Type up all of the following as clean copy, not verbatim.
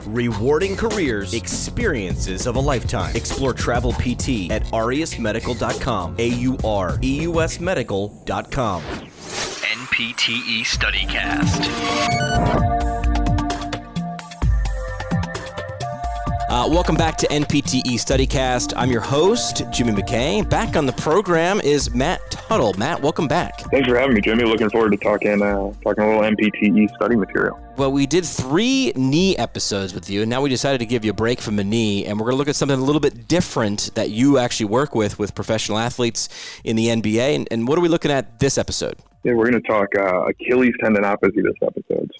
Rewarding careers, experiences of a lifetime. Explore travel PT at aureusmedical.com. AUREUSmedical.com. NPTE StudyCast. Welcome back to NPTE StudyCast. I'm your host, Jimmy McKay. Back on the program is Matt Tuttle. Matt, welcome back. Thanks for having me, Jimmy. Looking forward to talking a little NPTE study material. Well, we did 3 knee episodes with you, and now we decided to give you a break from the knee, and we're going to look at something a little bit different that you actually work with professional athletes in the NBA. And what are we looking at this episode? Yeah, we're going to talk Achilles Tendinopathy this episode.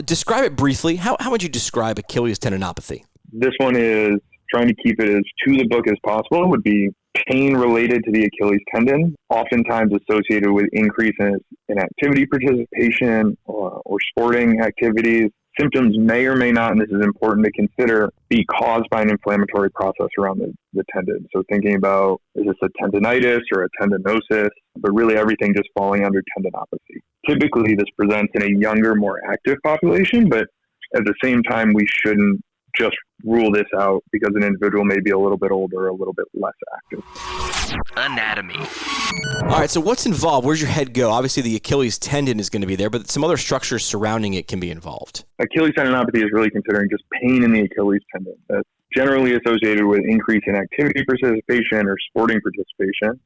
Describe it briefly. How would you describe Achilles Tendinopathy? This one is trying to keep it as to the book as possible. It would be pain related to the Achilles tendon, oftentimes associated with increases in activity participation or sporting activities. Symptoms may or may not, and this is important to consider, be caused by an inflammatory process around the tendon. So thinking about, is this a tendinitis or a tendinosis, but really everything just falling under tendinopathy. Typically, this presents in a younger, more active population, but at the same time, we shouldn't just rule this out because an individual may be a little bit older, a little bit less active. Anatomy. All right, so what's involved? Where's your head go? Obviously, the Achilles tendon is going to be there, but some other structures surrounding it can be involved. Achilles tendinopathy is really considering just pain in the Achilles tendon. That's generally associated with increase in activity participation or sporting participation,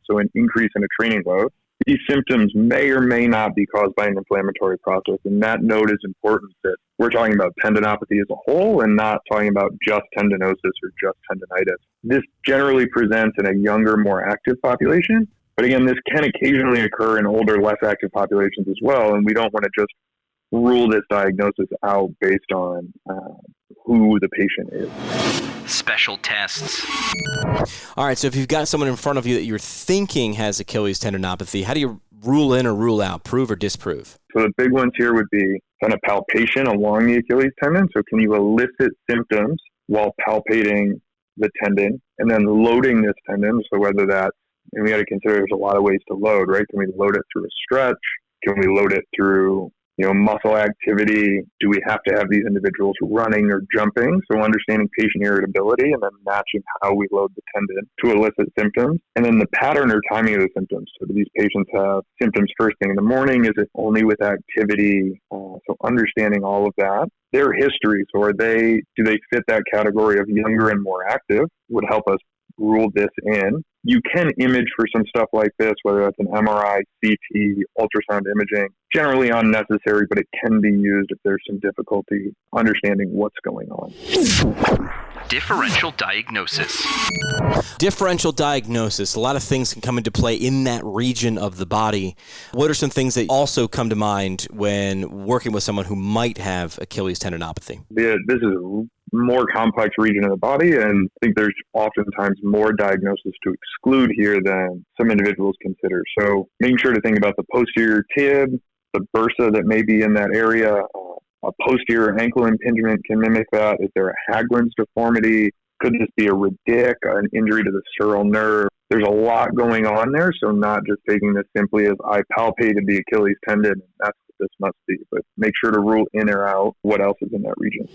so an increase in a training load. These symptoms may or may not be caused by an inflammatory process, and that note is important that we're talking about tendinopathy as a whole and not talking about just tendinosis or just tendinitis. This generally presents in a younger, more active population, but again, this can occasionally occur in older, less active populations as well, and we don't want to just rule this diagnosis out based on who the patient is. Special tests. All right, so if you've got someone in front of you that you're thinking has Achilles tendinopathy, how do you rule in or rule out, prove or disprove? So the big ones here would be kind of palpation along the Achilles tendon. So can you elicit symptoms while palpating the tendon and then loading this tendon? So whether that's, and we got to consider there's a lot of ways to load, right? Can we load it through a stretch? Can we load it through muscle activity? Do we have to have these individuals running or jumping? So understanding patient irritability and then matching how we load the tendon to elicit symptoms. And then the pattern or timing of the symptoms. So do these patients have symptoms first thing in the morning? Is it only with activity? So understanding all of that. Their history. So do they fit that category of younger and more active would help us rule this in. You can image for some stuff like this, whether that's an MRI, CT, ultrasound imaging, generally unnecessary, but it can be used if there's some difficulty understanding what's going on. Differential diagnosis. Differential diagnosis. A lot of things can come into play in that region of the body. What are some things that also come to mind when working with someone who might have Achilles tendinopathy? This is a more complex region of the body, and I think there's oftentimes more diagnosis to exclude here than some individuals consider. So making sure to think about the posterior tib, the bursa that may be in that area, a posterior ankle impingement can mimic that. Is there a Haglin's deformity? Could this be a radic, an injury to the sural nerve? There's a lot going on there, so not just taking this simply as I palpated the Achilles tendon, and that's what this must be, but make sure to rule in or out what else is in that region.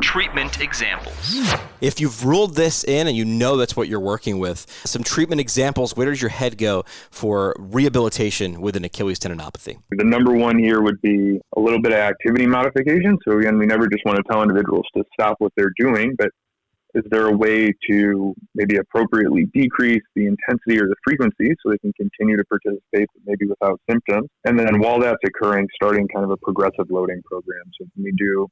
Treatment examples. If you've ruled this in and you know that's what you're working with, some treatment examples, where does your head go for rehabilitation with an Achilles tendinopathy? The number one here would be a little bit of activity modification. So again, we never just want to tell individuals to stop what they're doing, but is there a way to maybe appropriately decrease the intensity or the frequency so they can continue to participate, but maybe without symptoms? And then while that's occurring, starting kind of a progressive loading program. So can we do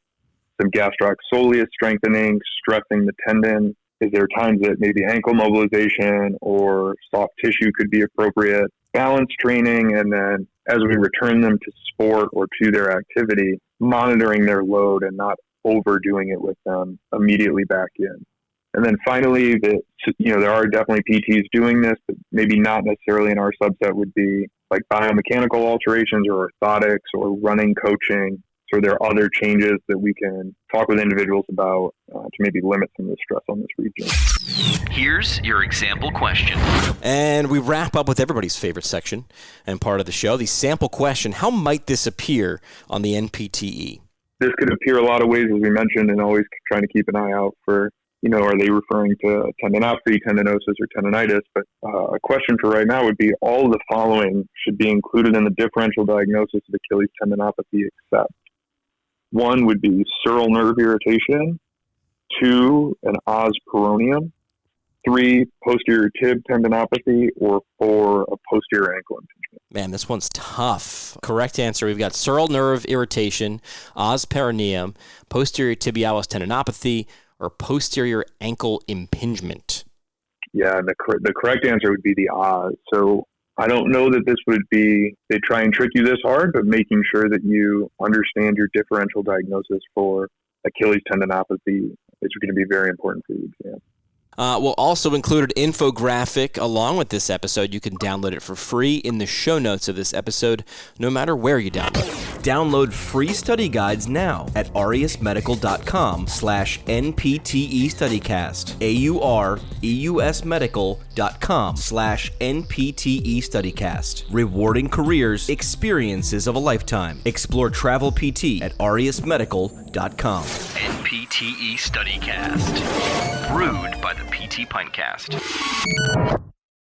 some gastrocnemius soleus strengthening, stressing the tendon? Is there times that maybe ankle mobilization or soft tissue could be appropriate? Balance training, and then as we return them to sport or to their activity, monitoring their load and not overdoing it with them immediately back in. And then finally, there are definitely PTs doing this, but maybe not necessarily in our subset would be like biomechanical alterations or orthotics or running coaching. So there are other changes that we can talk with individuals about to maybe limit some of the stress on this region. Here's your example question. And we wrap up with everybody's favorite section and part of the show, the sample question. How might this appear on the NPTE? this could appear a lot of ways, as we mentioned, and always trying to keep an eye out for, are they referring to tendinopathy, tendinosis, or tendonitis? But a question for right now would be, all of the following should be included in the differential diagnosis of Achilles tendinopathy, except 1 would be sural nerve irritation, 2, an os peroneum, 3, posterior tib tendinopathy, or 4, a posterior ankle impingement. Man, this one's tough. Correct answer, we've got sural nerve irritation, os peroneum, posterior tibialis tendinopathy, or posterior ankle impingement. Yeah, the correct answer would be the os. So I don't know that this would be, they try and trick you this hard, but making sure that you understand your differential diagnosis for Achilles tendinopathy is going to be very important for the exam. We'll also include an infographic along with this episode. You can download it for free in the show notes of this episode, no matter where you download it. Download free study guides now at aureusmedical.com/NPTE StudyCast. aureusmedical.com/NPTE StudyCast. Rewarding careers, experiences of a lifetime. Explore travel PT at aureusmedical.com. NPTE StudyCast. Brewed by the PT Pintcast.